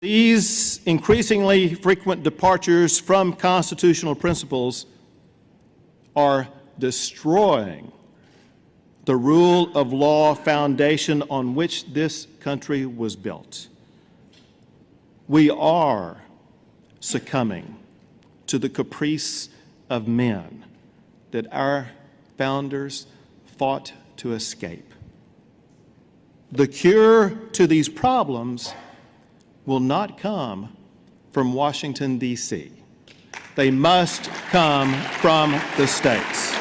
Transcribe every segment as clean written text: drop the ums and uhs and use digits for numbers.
These increasingly frequent departures from constitutional principles are destroying the rule of law foundation on which this country was built. We are succumbing to the caprice of men that our founders fought to escape. The cure to these problems will not come from Washington, D.C. They must come from the states.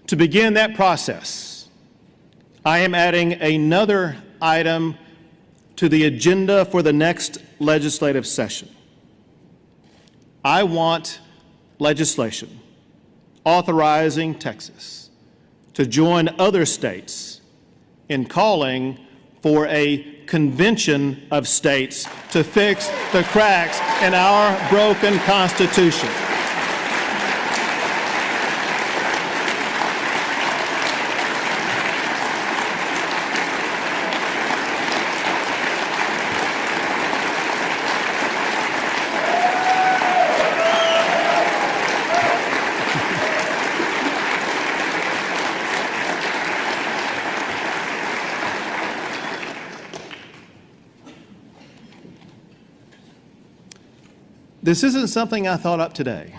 To begin that process, I am adding another item to the agenda for the next legislative session. I want legislation authorizing Texas to join other states in calling for a convention of states to fix the cracks in our broken Constitution. This isn't something I thought up today.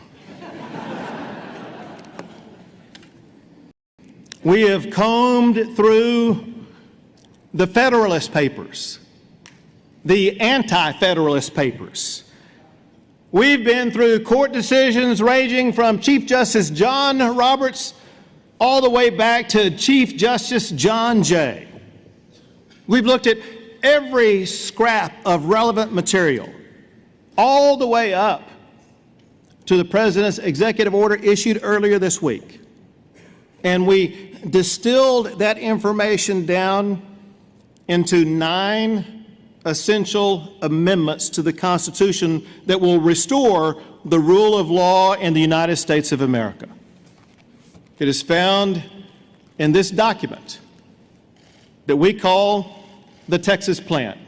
We have combed through the Federalist Papers, the anti-Federalist Papers. We've been through court decisions ranging from Chief Justice John Roberts all the way back to Chief Justice John Jay. We've looked at every scrap of relevant material, all the way up to the President's executive order issued earlier this week. And we distilled that information down into 9 essential amendments to the Constitution that will restore the rule of law in the United States of America. It is found in this document that we call the Texas Plan.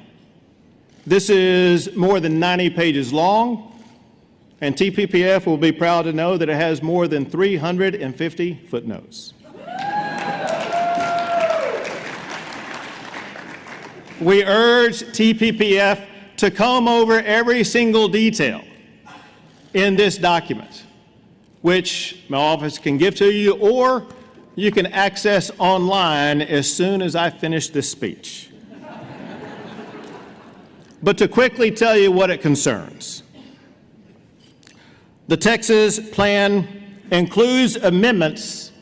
This is more than 90 pages long, and TPPF will be proud to know that it has more than 350 footnotes. We urge TPPF to comb over every single detail in this document, which my office can give to you, or you can access online as soon as I finish this speech. But to quickly tell you what it concerns, the Texas Plan includes amendments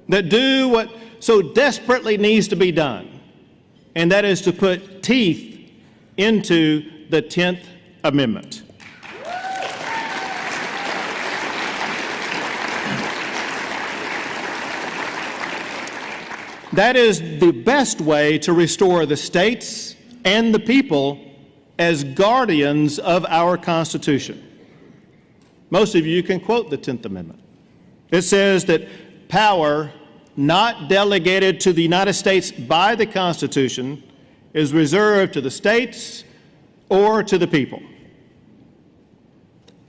that do what so desperately needs to be done, and that is to put teeth into the 10th Amendment. That is the best way to restore the states and the people as guardians of our Constitution. Most of you can quote the 10th Amendment. It says that power not delegated to the United States by the Constitution is reserved to the states or to the people.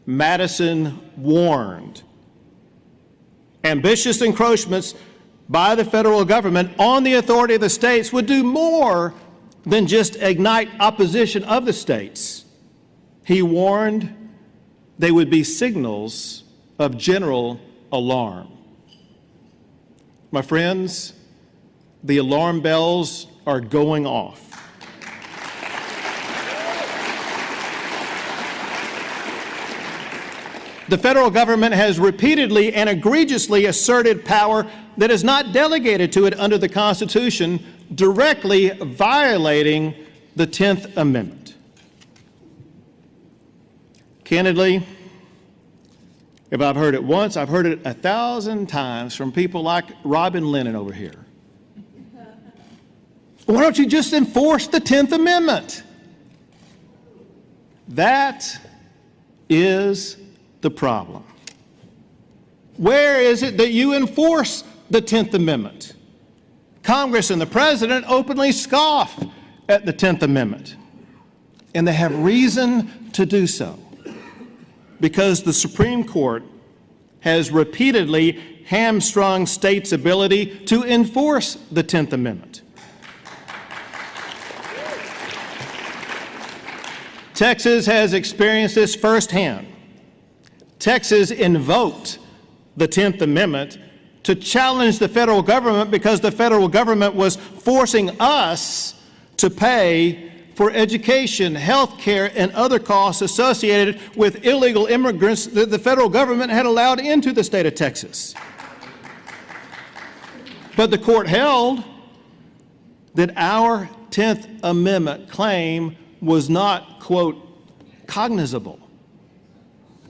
Madison warned ambitious encroachments by the federal government on the authority of the states would do more than just ignite opposition of the states. He warned they would be signals of general alarm. My friends, the alarm bells are going off. The federal government has repeatedly and egregiously asserted power that is not delegated to it under the Constitution, directly violating the 10th Amendment. Candidly, if I've heard it once, I've heard it 1,000 times from people like Robin Lennon over here. Why don't you just enforce the 10th Amendment? That is the problem. Where is it that you enforce the 10th Amendment? Congress and the President openly scoff at the 10th Amendment, and they have reason to do so because the Supreme Court has repeatedly hamstrung states' ability to enforce the 10th Amendment. Texas has experienced this firsthand. Texas invoked the 10th Amendment to challenge the federal government because the federal government was forcing us to pay for education, health care, and other costs associated with illegal immigrants that the federal government had allowed into the state of Texas. But the court held that our 10th Amendment claim was not, quote, cognizable,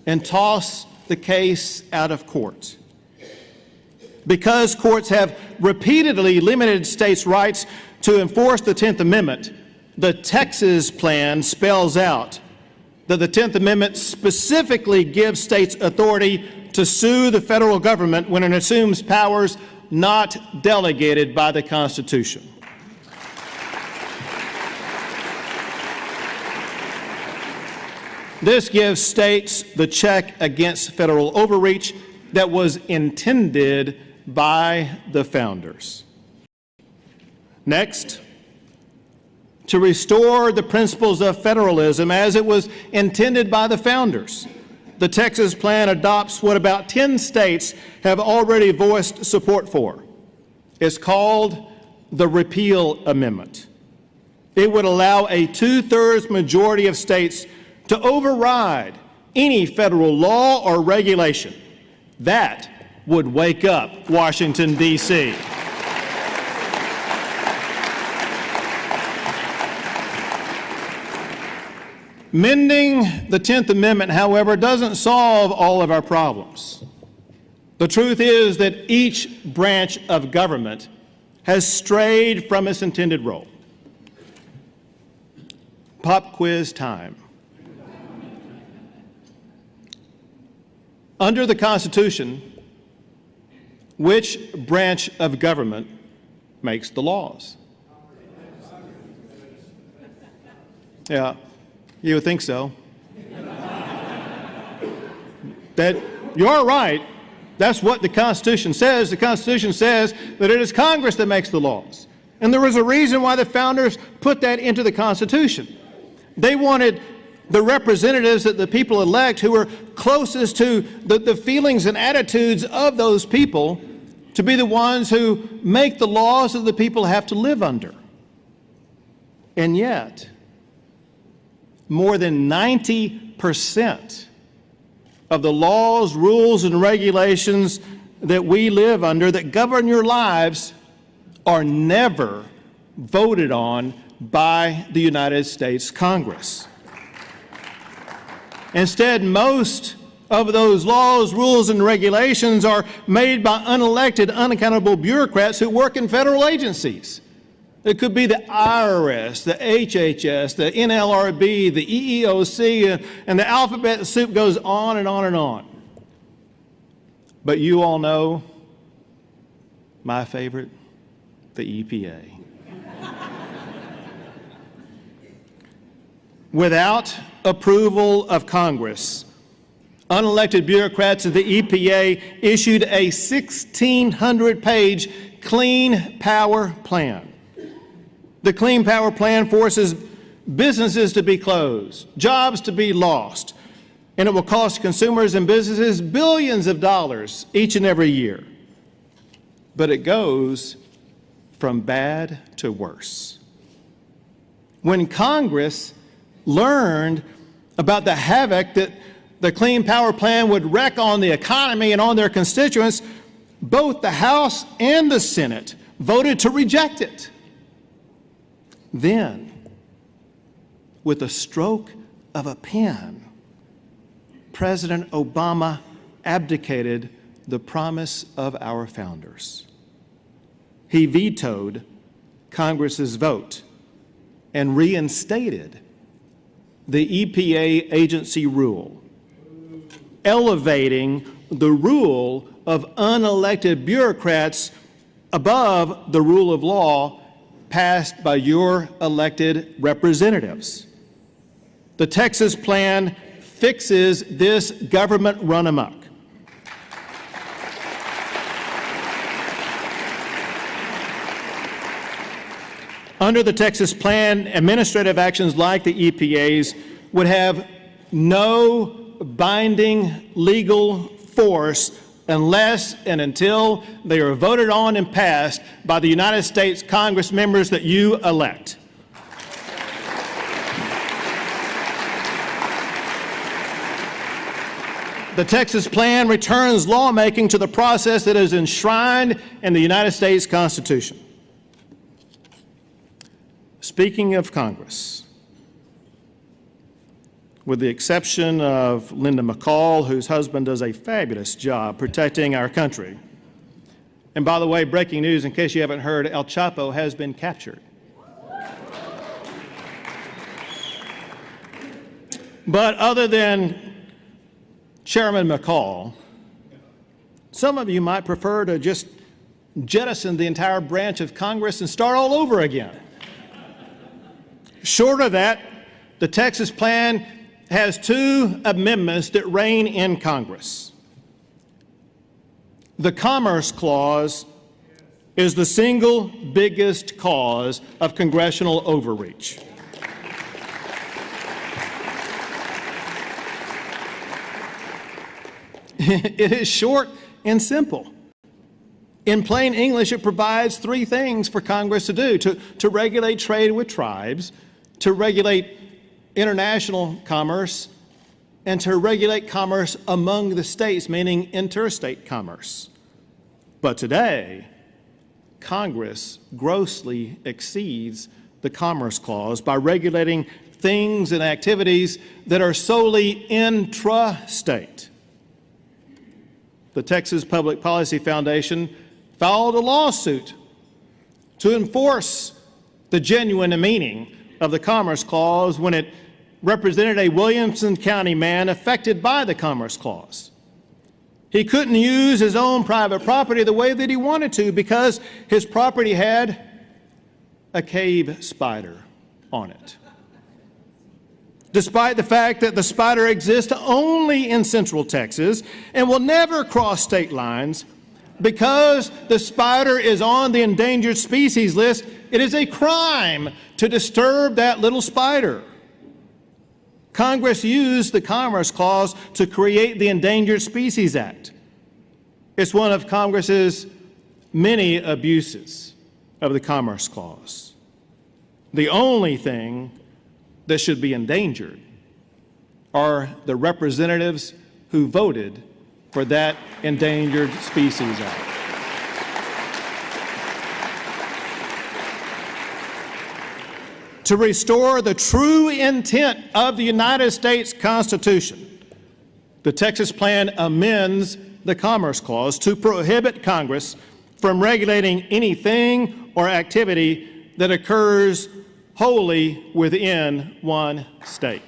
and tossed the case out of court. Because courts have repeatedly limited states' rights to enforce the 10th Amendment, the Texas plan spells out that the 10th Amendment specifically gives states authority to sue the federal government when it assumes powers not delegated by the Constitution. This gives states the check against federal overreach that was intended by the founders. Next, to restore the principles of federalism as it was intended by the founders, the Texas plan adopts what about 10 states have already voiced support for. It's called the Repeal Amendment. It would allow a 2/3 majority of states to override any federal law or regulation. That would wake up Washington, D.C. Mending the 10th Amendment, however, doesn't solve all of our problems. The truth is that each branch of government has strayed from its intended role. Pop quiz time. Under the Constitution, which branch of government makes the laws? Yeah, you would think so. That you're right. That's what the Constitution says. The Constitution says that it is Congress that makes the laws. And there was a reason why the founders put that into the Constitution. They wanted the representatives that the people elect who are closest to the feelings and attitudes of those people to be the ones who make the laws that the people have to live under. And yet, more than 90% of the laws, rules, and regulations that we live under that govern your lives are never voted on by the United States Congress. Instead, most of those laws, rules, and regulations are made by unelected, unaccountable bureaucrats who work in federal agencies. It could be the IRS, the HHS, the NLRB, the EEOC, and the alphabet soup goes on and on and on. But you all know my favorite, the EPA. Without approval of Congress, unelected bureaucrats at the EPA issued a 1,600-page Clean Power Plan. The Clean Power Plan forces businesses to be closed, jobs to be lost, and it will cost consumers and businesses billions of dollars each and every year. But it goes from bad to worse. When Congress learned about the havoc that the Clean Power Plan would wreak on the economy and on their constituents, both the House and the Senate voted to reject it. Then, with a stroke of a pen, President Obama abdicated the promise of our founders. He vetoed Congress's vote and reinstated the EPA agency rule, elevating the rule of unelected bureaucrats above the rule of law passed by your elected representatives. The Texas plan fixes this government run amok. Under the Texas plan, administrative actions like the EPA's would have no binding legal force unless and until they are voted on and passed by the United States Congress members that you elect. The Texas plan returns lawmaking to the process that is enshrined in the United States Constitution. Speaking of Congress, with the exception of Linda McCall, whose husband does a fabulous job protecting our country. And by the way, breaking news, in case you haven't heard, El Chapo has been captured. But other than Chairman McCall, some of you might prefer to just jettison the entire branch of Congress and start all over again. Short of that, the Texas plan has two amendments that reign in Congress. The Commerce Clause is the single biggest cause of congressional overreach. It is short and simple. In plain English, it provides three things for Congress to do: to regulate trade with tribes, to regulate international commerce, and to regulate commerce among the states, meaning interstate commerce. But today, Congress grossly exceeds the Commerce Clause by regulating things and activities that are solely intrastate. The Texas Public Policy Foundation filed a lawsuit to enforce the genuine meaning of the Commerce Clause when it represented a Williamson County man affected by the Commerce Clause. He couldn't use his own private property the way that he wanted to because his property had a cave spider on it. Despite the fact that the spider exists only in Central Texas and will never cross state lines, because the spider is on the endangered species list, it is a crime to disturb that little spider. Congress used the Commerce Clause to create the Endangered Species Act. It's one of Congress's many abuses of the Commerce Clause. The only thing that should be endangered are the representatives who voted for that Endangered Species Act. To restore the true intent of the United States Constitution, the Texas plan amends the Commerce Clause to prohibit Congress from regulating anything or activity that occurs wholly within one state.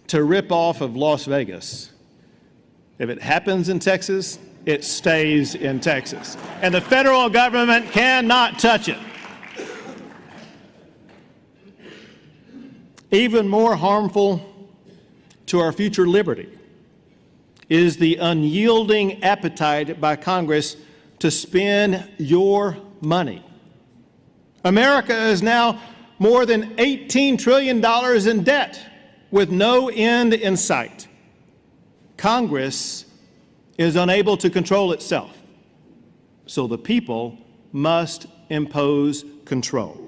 To rip off of Las Vegas, if it happens in Texas, it stays in Texas, and the federal government cannot touch it. Even more harmful to our future liberty is the unyielding appetite by Congress to spend your money. America is now more than $18 trillion in debt with no end in sight. Congress is unable to control itself, so the people must impose control.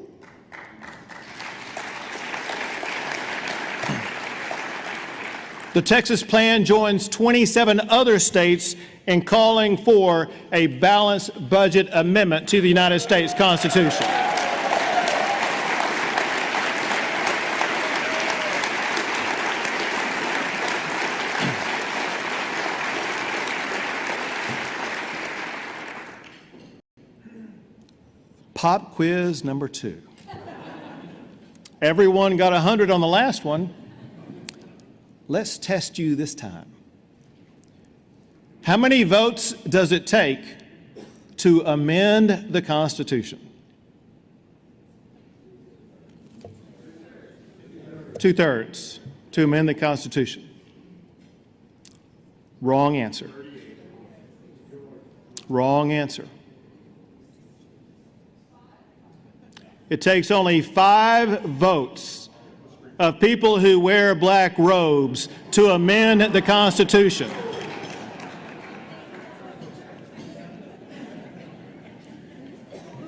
The Texas plan joins 27 other states in calling for a balanced budget amendment to the United States Constitution. Pop quiz number 2. Everyone got 100 on the last one. let's test you this time. How many votes does it take to amend the Constitution? 2/3 to amend the Constitution. Wrong answer. Wrong answer. It takes only 5 votes of people who wear black robes to amend the Constitution.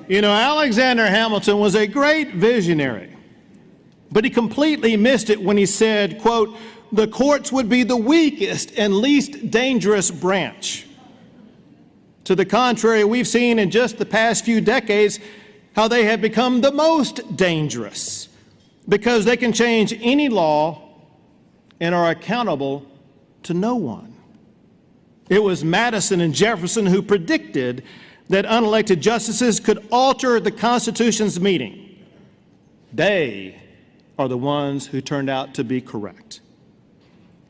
You know, Alexander Hamilton was a great visionary, but he completely missed it when he said, quote, "The courts would be the weakest and least dangerous branch." To the contrary, we've seen in just the past few decades how they have become the most dangerous because they can change any law and are accountable to no one. It was Madison and Jefferson who predicted that unelected justices could alter the Constitution's meaning. They are the ones who turned out to be correct.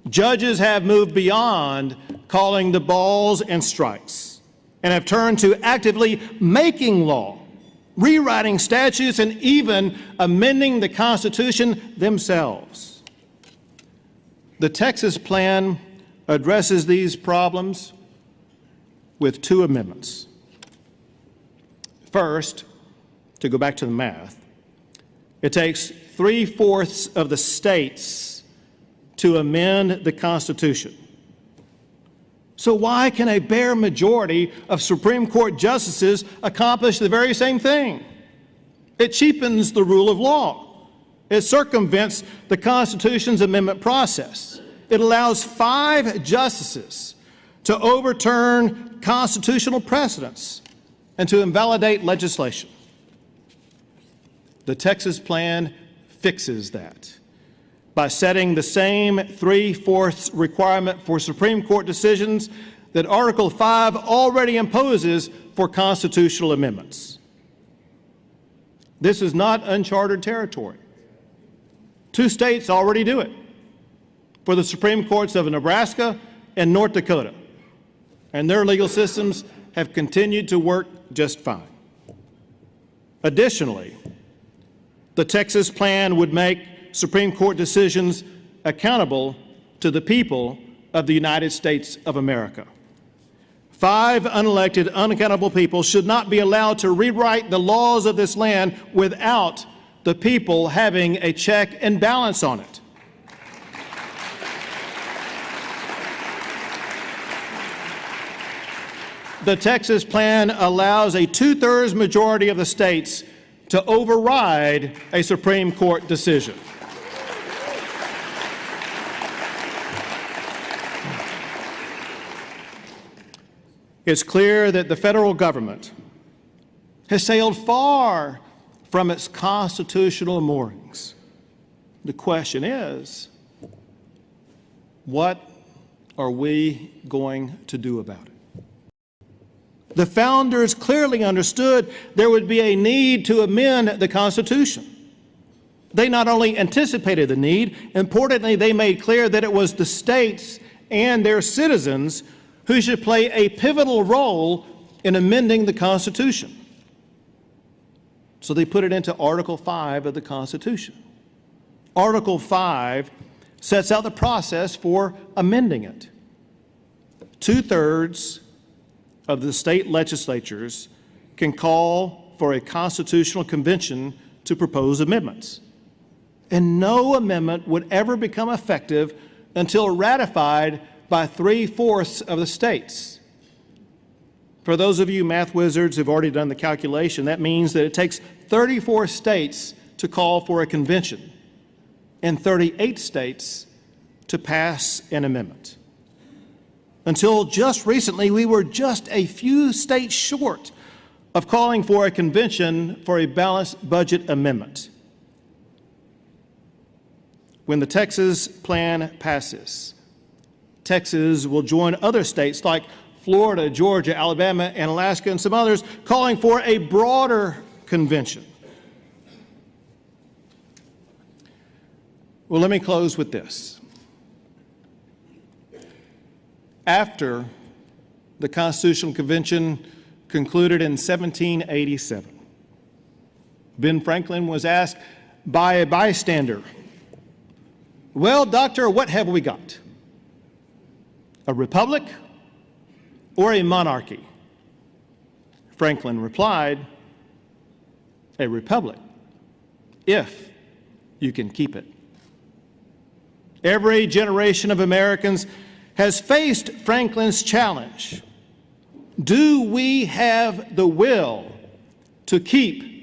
Judges have moved beyond calling the balls and strikes and have turned to actively making law, rewriting statutes, and even amending the Constitution themselves. The Texas plan addresses these problems with 2 amendments. First, to go back to the math, it takes 3/4 of the states to amend the Constitution. So why can a bare majority of Supreme Court justices accomplish the very same thing? It cheapens the rule of law. It circumvents the Constitution's amendment process. It allows 5 justices to overturn constitutional precedents and to invalidate legislation. The Texas plan fixes that by setting the same 3/4 requirement for Supreme Court decisions that Article 5 already imposes for constitutional amendments. This is not uncharted territory. 2 states already do it for the Supreme Courts of Nebraska and North Dakota, and their legal systems have continued to work just fine. Additionally, the Texas plan would make Supreme Court decisions accountable to the people of the United States of America. 5 unelected, unaccountable people should not be allowed to rewrite the laws of this land without the people having a check and balance on it. The Texas plan allows a 2/3 majority of the states to override a Supreme Court decision. It's clear that the federal government has sailed far from its constitutional moorings. The question is, what are we going to do about it? The founders clearly understood there would be a need to amend the Constitution. They not only anticipated the need, importantly, they made clear that it was the states and their citizens who should play a pivotal role in amending the Constitution. So they put it into Article 5 of the Constitution. Article 5 sets out the process for amending it. 2/3 of the state legislatures can call for a constitutional convention to propose amendments. And no amendment would ever become effective until ratified by 3/4 of the states. For those of you math wizards who've already done the calculation, that means that it takes 34 states to call for a convention and 38 states to pass an amendment. Until just recently, we were just a few states short of calling for a convention for a balanced budget amendment. When the Texas plan passes, Texas will join other states like Florida, Georgia, Alabama, and Alaska, and some others calling for a broader convention. Well, let me close with this. after the Constitutional Convention concluded in 1787. Ben Franklin was asked by a bystander, "Well, doctor, what have we got? A republic or a monarchy?" Franklin replied, "A republic, if you can keep it." Every generation of Americans has faced Franklin's challenge. Do we have the will to keep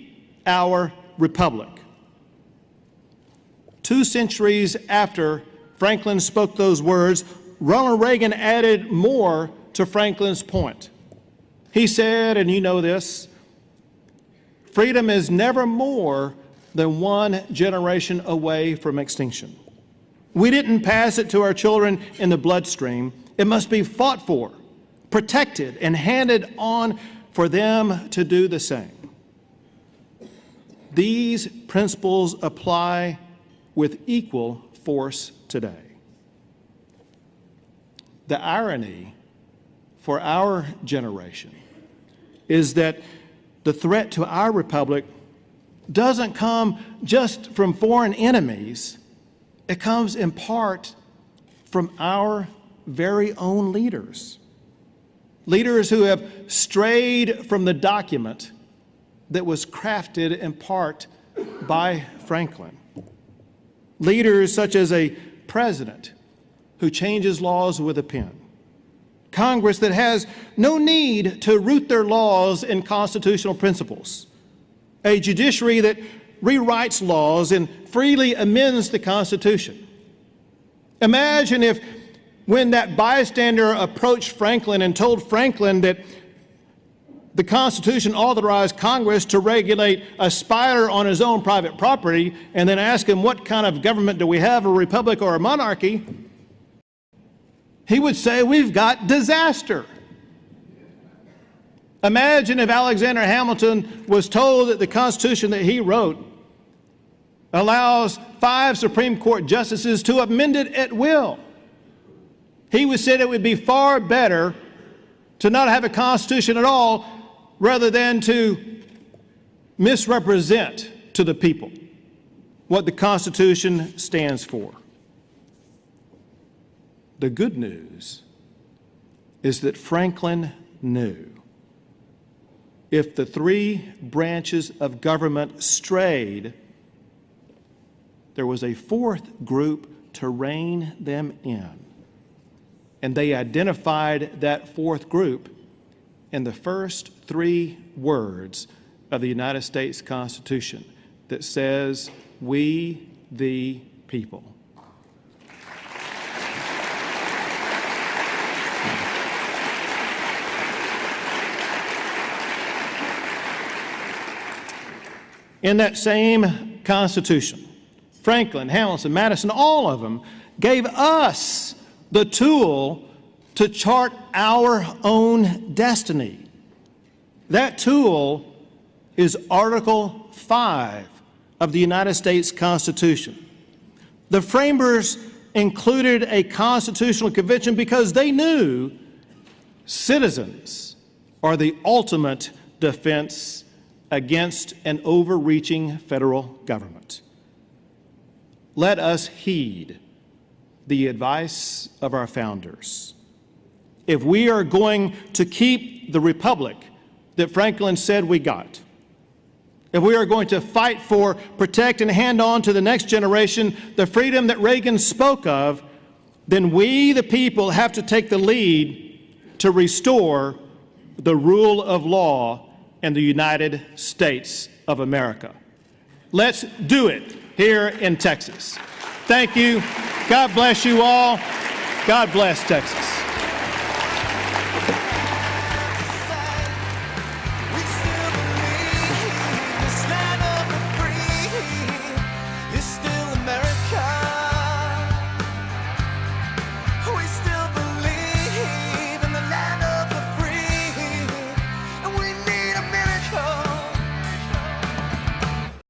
our republic? 2 centuries after Franklin spoke those words, Ronald Reagan added more to Franklin's point. He said, and you know this, freedom is never more than 1 generation away from extinction. We didn't pass it to our children in the bloodstream. It must be fought for, protected, and handed on for them to do the same. These principles apply with equal force today. The irony for our generation is that the threat to our republic doesn't come just from foreign enemies. It comes in part from our very own leaders. Leaders who have strayed from the document that was crafted in part by Franklin. Leaders such as a president who changes laws with a pen. Congress that has no need to root their laws in constitutional principles. A judiciary that rewrites laws and freely amends the Constitution. Imagine if, when that bystander approached Franklin and told Franklin that the Constitution authorized Congress to regulate a spider on his own private property, and then ask him, what kind of government do we have, a republic or a monarchy? He would say, we've got disaster. Imagine if Alexander Hamilton was told that the Constitution that he wrote allows 5 Supreme Court justices to amend it at will. He would say it would be far better to not have a Constitution at all rather than to misrepresent to the people what the Constitution stands for. The good news is that Franklin knew if the 3 branches of government strayed, there was a 4th group to rein them in. And they identified that 4th group in the first 3 words of the United States Constitution that says, "We the people." In that same Constitution, Franklin, Hamilton, Madison, all of them gave us the tool to chart our own destiny. That tool is Article 5 of the United States Constitution. The framers included a constitutional convention because they knew citizens are the ultimate defense against an overreaching federal government. Let us heed the advice of our founders. If we are going to keep the republic that Franklin said we got, if we are going to fight for, protect, and hand on to the next generation the freedom that Reagan spoke of, then we, the people, have to take the lead to restore the rule of law in the United States of America. Let's do it here in Texas. Thank you. God bless you all. God bless Texas.